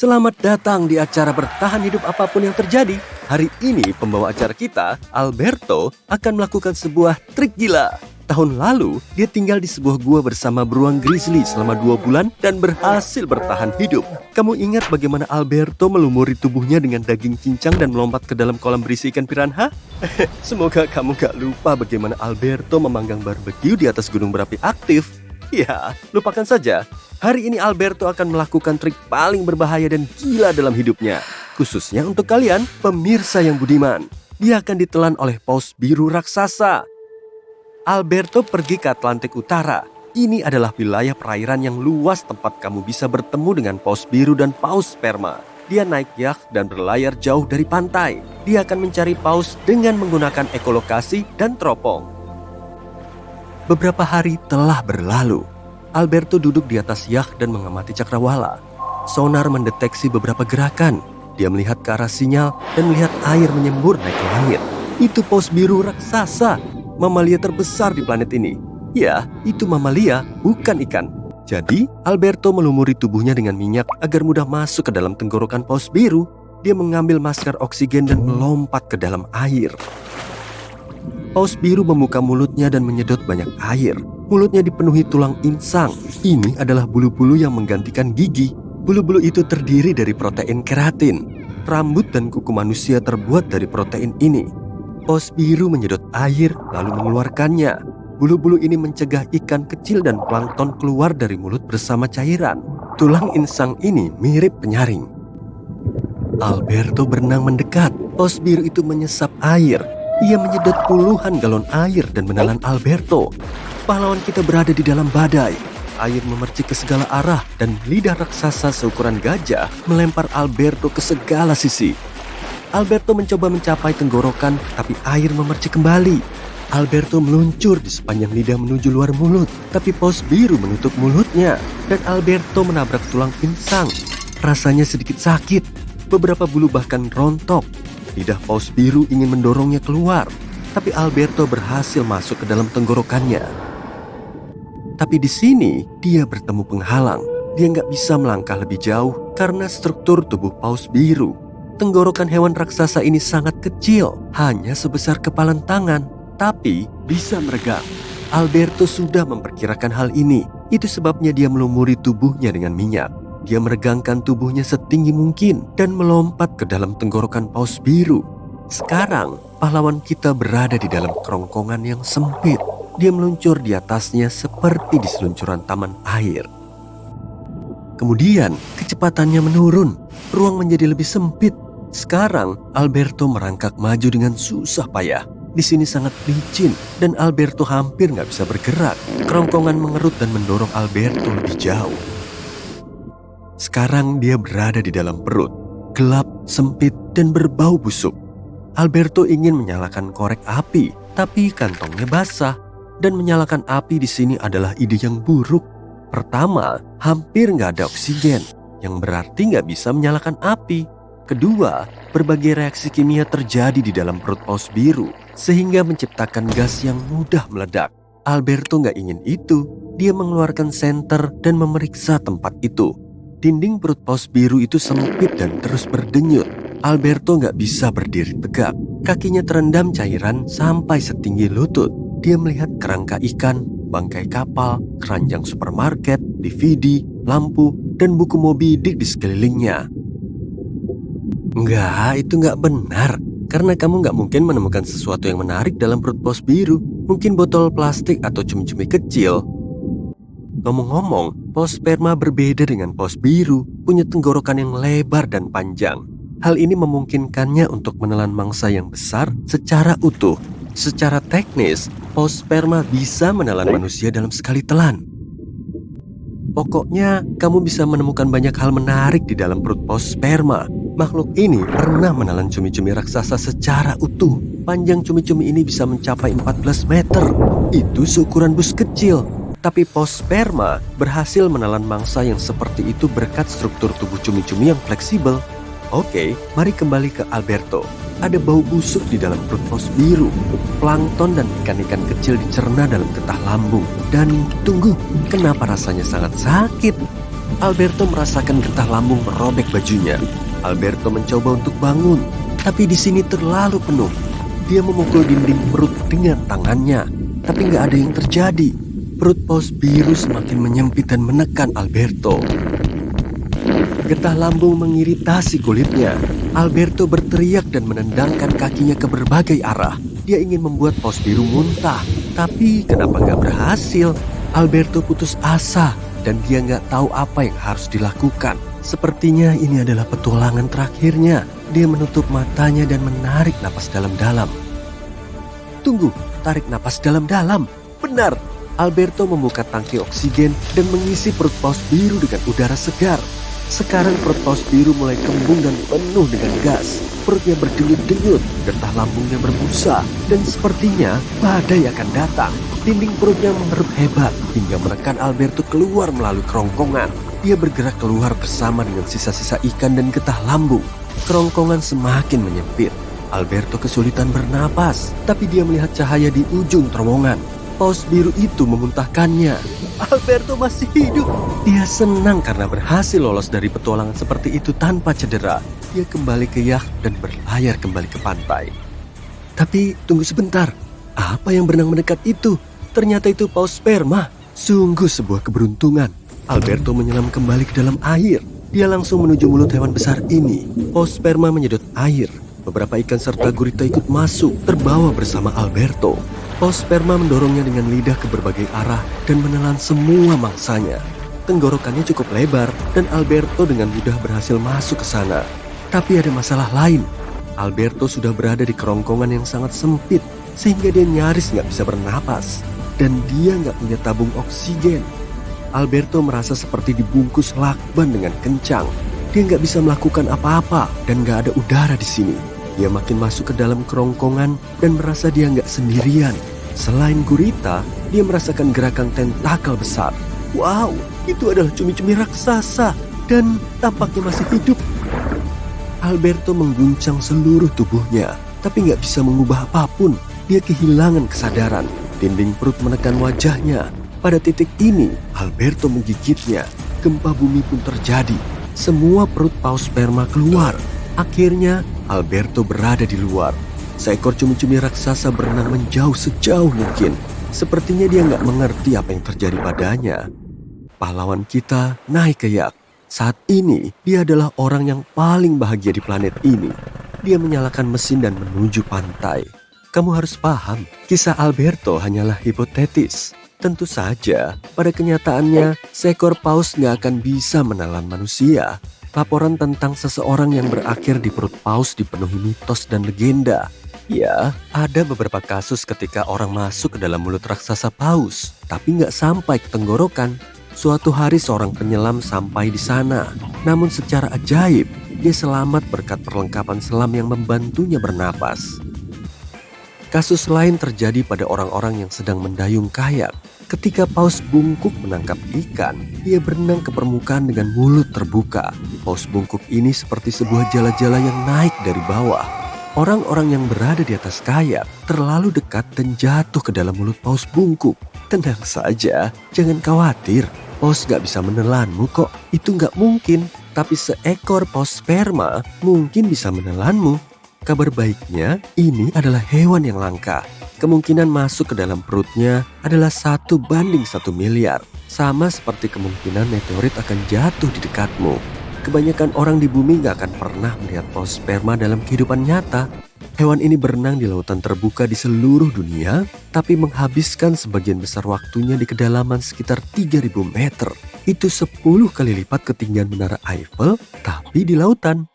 Selamat datang di acara bertahan hidup apapun yang terjadi. Hari ini pembawa acara kita, Alberto, akan melakukan sebuah trik gila. Tahun lalu, dia tinggal di sebuah gua bersama beruang grizzly selama 2 bulan dan berhasil bertahan hidup. Kamu ingat bagaimana Alberto melumuri tubuhnya dengan daging cincang dan melompat ke dalam kolam berisi ikan piranha? Semoga kamu gak lupa bagaimana Alberto memanggang barbeque di atas gunung berapi aktif. Ya, lupakan saja. Hari ini Alberto akan melakukan trik paling berbahaya dan gila dalam hidupnya. Khususnya untuk kalian, pemirsa yang budiman. Dia akan ditelan oleh paus biru raksasa. Alberto pergi ke Atlantik Utara. Ini adalah wilayah perairan yang luas tempat kamu bisa bertemu dengan paus biru dan paus sperma. Dia naik yacht dan berlayar jauh dari pantai. Dia akan mencari paus dengan menggunakan ekolokasi dan teropong. Beberapa hari telah berlalu. Alberto duduk di atas yacht dan mengamati cakrawala. Sonar mendeteksi beberapa gerakan. Dia melihat ke arah sinyal dan melihat air menyembur naik ke langit. Itu paus biru raksasa, mamalia terbesar di planet ini. Ya, itu mamalia, bukan ikan. Jadi, Alberto melumuri tubuhnya dengan minyak agar mudah masuk ke dalam tenggorokan paus biru. Dia mengambil masker oksigen dan melompat ke dalam air. Paus biru membuka mulutnya dan menyedot banyak air. Mulutnya dipenuhi tulang insang. Ini adalah bulu-bulu yang menggantikan gigi. Bulu-bulu itu terdiri dari protein keratin. Rambut dan kuku manusia terbuat dari protein ini. Paus biru menyedot air lalu mengeluarkannya. Bulu-bulu ini mencegah ikan kecil dan plankton keluar dari mulut bersama cairan. Tulang insang ini mirip penyaring. Alberto berenang mendekat. Paus biru itu menyesap air. Ia menyedot puluhan galon air dan menelan Alberto. Pahlawan kita berada di dalam badai. Air memercik ke segala arah dan lidah raksasa seukuran gajah melempar Alberto ke segala sisi. Alberto mencoba mencapai tenggorokan, tapi air memercik kembali. Alberto meluncur di sepanjang lidah menuju luar mulut, tapi paus biru menutup mulutnya. Dan Alberto menabrak tulang insang. Rasanya sedikit sakit. Beberapa bulu bahkan rontok. Lidah paus biru ingin mendorongnya keluar, tapi Alberto berhasil masuk ke dalam tenggorokannya. Tapi di sini dia bertemu penghalang. Dia nggak bisa melangkah lebih jauh karena struktur tubuh paus biru. Tenggorokan hewan raksasa ini sangat kecil, hanya sebesar kepalan tangan, tapi bisa meregang. Alberto sudah memperkirakan hal ini. Itu sebabnya dia melumuri tubuhnya dengan minyak. Dia meregangkan tubuhnya setinggi mungkin dan melompat ke dalam tenggorokan paus biru. Sekarang, pahlawan kita berada di dalam kerongkongan yang sempit. Dia meluncur di atasnya seperti di seluncuran taman air. Kemudian, kecepatannya menurun. Ruang menjadi lebih sempit. Sekarang, Alberto merangkak maju dengan susah payah. Di sini sangat licin dan Alberto hampir nggak bisa bergerak. Kerongkongan mengerut dan mendorong Alberto lebih jauh. Sekarang dia berada di dalam perut, gelap, sempit, dan berbau busuk. Alberto ingin menyalakan korek api, tapi kantongnya basah. Dan menyalakan api di sini adalah ide yang buruk. Pertama, hampir nggak ada oksigen, yang berarti nggak bisa menyalakan api. Kedua, berbagai reaksi kimia terjadi di dalam perut paus biru, sehingga menciptakan gas yang mudah meledak. Alberto nggak ingin itu. Dia mengeluarkan senter dan memeriksa tempat itu. Dinding perut paus biru itu sempit dan terus berdenyut. Alberto nggak bisa berdiri tegak. Kakinya terendam cairan sampai setinggi lutut. Dia melihat kerangka ikan, bangkai kapal, keranjang supermarket, DVD, lampu, dan buku Moby Dick di sekelilingnya. Enggak, itu nggak benar. Karena kamu nggak mungkin menemukan sesuatu yang menarik dalam perut paus biru. Mungkin botol plastik atau cumi-cumi kecil. Ngomong-ngomong, paus sperma berbeda dengan paus biru, punya tenggorokan yang lebar dan panjang. Hal ini memungkinkannya untuk menelan mangsa yang besar secara utuh. Secara teknis, paus sperma bisa menelan manusia dalam sekali telan. Pokoknya, kamu bisa menemukan banyak hal menarik di dalam perut paus sperma. Makhluk ini pernah menelan cumi-cumi raksasa secara utuh. Panjang cumi-cumi ini bisa mencapai 14 meter. Itu seukuran bus kecil. Tapi paus sperma berhasil menelan mangsa yang seperti itu berkat struktur tubuh cumi-cumi yang fleksibel. Oke, mari kembali ke Alberto. Ada bau busuk di dalam perut paus biru. Plankton dan ikan-ikan kecil dicerna dalam getah lambung. Dan tunggu, kenapa rasanya sangat sakit? Alberto merasakan getah lambung merobek bajunya. Alberto mencoba untuk bangun, tapi di sini terlalu penuh. Dia memukul dinding perut dengan tangannya, tapi nggak ada yang terjadi. Perut paus biru semakin menyempit dan menekan Alberto. Getah lambung mengiritasi kulitnya. Alberto berteriak dan menendangkan kakinya ke berbagai arah. Dia ingin membuat paus biru muntah, tapi kenapa nggak berhasil? Alberto putus asa dan dia nggak tahu apa yang harus dilakukan. Sepertinya ini adalah petualangan terakhirnya. Dia menutup matanya dan menarik napas dalam-dalam. Tunggu, tarik napas dalam-dalam. Benar, Alberto membuka tangki oksigen dan mengisi perut paus biru dengan udara segar. Sekarang perut paus biru mulai kembung dan penuh dengan gas. Perutnya berdenyut-denyut, getah lambungnya berbusa, dan sepertinya badai akan datang. Dinding perutnya mengerup hebat hingga menekan Alberto keluar melalui kerongkongan. Dia bergerak keluar bersama dengan sisa-sisa ikan dan getah lambung. Kerongkongan semakin menyempit. Alberto kesulitan bernapas, tapi dia melihat cahaya di ujung terowongan. Paus biru itu memuntahkannya. Alberto masih hidup. Dia senang karena berhasil lolos dari petualangan seperti itu tanpa cedera. Dia kembali ke yacht dan berlayar kembali ke pantai. Tapi tunggu sebentar. Apa yang berenang mendekat itu? Ternyata itu paus sperma. Sungguh sebuah keberuntungan. Alberto menyelam kembali ke dalam air. Dia langsung menuju mulut hewan besar ini. Paus sperma menyedot air. Beberapa ikan serta gurita ikut masuk, terbawa bersama Alberto. Paus sperma mendorongnya dengan lidah ke berbagai arah dan menelan semua mangsanya. Tenggorokannya cukup lebar dan Alberto dengan mudah berhasil masuk ke sana. Tapi ada masalah lain. Alberto sudah berada di kerongkongan yang sangat sempit sehingga dia nyaris nggak bisa bernapas. Dan dia nggak punya tabung oksigen. Alberto merasa seperti dibungkus lakban dengan kencang. Dia nggak bisa melakukan apa-apa dan nggak ada udara di sini. Dia makin masuk ke dalam kerongkongan dan merasa dia nggak sendirian. Selain gurita, dia merasakan gerakan tentakel besar. Wow, itu adalah cumi-cumi raksasa dan tampaknya masih hidup. Alberto mengguncang seluruh tubuhnya, tapi nggak bisa mengubah apapun. Dia kehilangan kesadaran. Dinding perut menekan wajahnya. Pada titik ini, Alberto menggigitnya. Gempa bumi pun terjadi. Semua perut paus sperma keluar. Akhirnya, Alberto berada di luar. Seekor cumi-cumi raksasa berenang menjauh sejauh mungkin. Sepertinya dia nggak mengerti apa yang terjadi padanya. Pahlawan kita naik ke yacht. Saat ini, dia adalah orang yang paling bahagia di planet ini. Dia menyalakan mesin dan menuju pantai. Kamu harus paham, kisah Alberto hanyalah hipotetis. Tentu saja, pada kenyataannya, seekor paus nggak akan bisa menelan manusia. Laporan tentang seseorang yang berakhir di perut paus dipenuhi mitos dan legenda. Ya, ada beberapa kasus ketika orang masuk ke dalam mulut raksasa paus, tapi nggak sampai ke tenggorokan. Suatu hari seorang penyelam sampai di sana. Namun secara ajaib, dia selamat berkat perlengkapan selam yang membantunya bernapas. Kasus lain terjadi pada orang-orang yang sedang mendayung kayak. Ketika paus bungkuk menangkap ikan, dia berenang ke permukaan dengan mulut terbuka. Paus bungkuk ini seperti sebuah jala-jala yang naik dari bawah. Orang-orang yang berada di atas kayak terlalu dekat dan jatuh ke dalam mulut paus bungkuk. Tenang saja, jangan khawatir. Paus gak bisa menelanmu kok, itu gak mungkin. Tapi seekor paus sperma mungkin bisa menelanmu. Kabar baiknya, ini adalah hewan yang langka. Kemungkinan masuk ke dalam perutnya adalah 1:1 miliar. Sama seperti kemungkinan meteorit akan jatuh di dekatmu. Kebanyakan orang di bumi gak akan pernah melihat paus sperma dalam kehidupan nyata. Hewan ini berenang di lautan terbuka di seluruh dunia, tapi menghabiskan sebagian besar waktunya di kedalaman sekitar 3.000 meter. Itu 10 kali lipat ketinggian menara Eiffel, tapi di lautan.